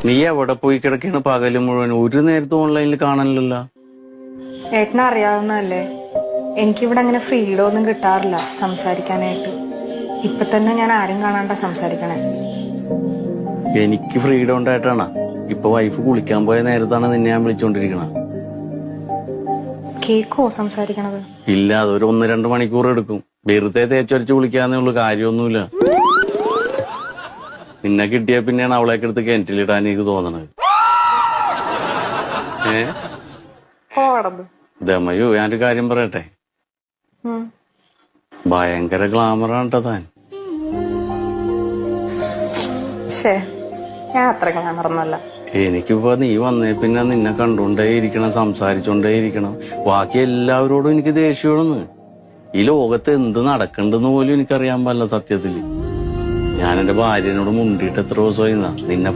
നീ എവിടെ പോയി കിടക്കാണ് പകല് മുഴുവൻ? ഒരു നേരത്തെ ഓൺലൈനിൽ കാണാനില്ലല്ലോ. ഏട്ടനെ അറിയാവുന്നതല്ലേ, എനിക്കിവിടെ അങ്ങനെ ഫ്രീഡം ഒന്നും കിട്ടാറില്ല സംസാരിക്കാനായിട്ട്. ഇപ്പൊ തന്നെ ഞാൻ ആരും കാണാണ്ട സംസാരിക്കണേ. എനിക്ക് ഫ്രീഡം ഉണ്ടായിട്ടാണ്. ഇപ്പൊ വൈഫ് കുളിക്കാൻ പോയ നേരത്താണ് നിന്നെ ഞാൻ വിളിച്ചോണ്ടിരിക്കണ. കേക്കോ സംസാരിക്കണത്? ഇല്ല, അതൊരു 1-2 മണിക്കൂർ എടുക്കും. വെറുതെ തേച്ചൊരച്ച് കുളിക്കാന്നേ ഉള്ളു, കാര്യമൊന്നുമില്ല. നിന്നെ കിട്ടിയ പിന്നെയാണ് അവളേക്ക് എടുത്ത് കിണറ്റിലിടാൻ എനിക്ക് തോന്നണത്. ദമയോ, ഞാനൊരു കാര്യം പറയട്ടെ? ഭയങ്കര ഗ്ലാമറാണ് ട്ടോ താൻ. ഞാൻ അത്ര ഗ്ലാമറൊന്നുമല്ല. എനിക്കിപ്പോ നീ വന്നേ പിന്നെ നിന്നെ കണ്ടോണ്ടേ ഇരിക്കണം, സംസാരിച്ചോണ്ടേ ഇരിക്കണം. ബാക്കി എല്ലാവരോടും എനിക്ക് ദേഷ്യമാണെന്ന്. ഈ ലോകത്ത് എന്ത് നടക്കണ്ടെന്ന് പോലും എനിക്കറിയാൻ പാടില്ല സത്യത്തില്. ഞാൻ എന്റെ ഭാര്യനോട് മുണ്ടിയിട്ട് എത്ര ദിവസമായി നിന്നെ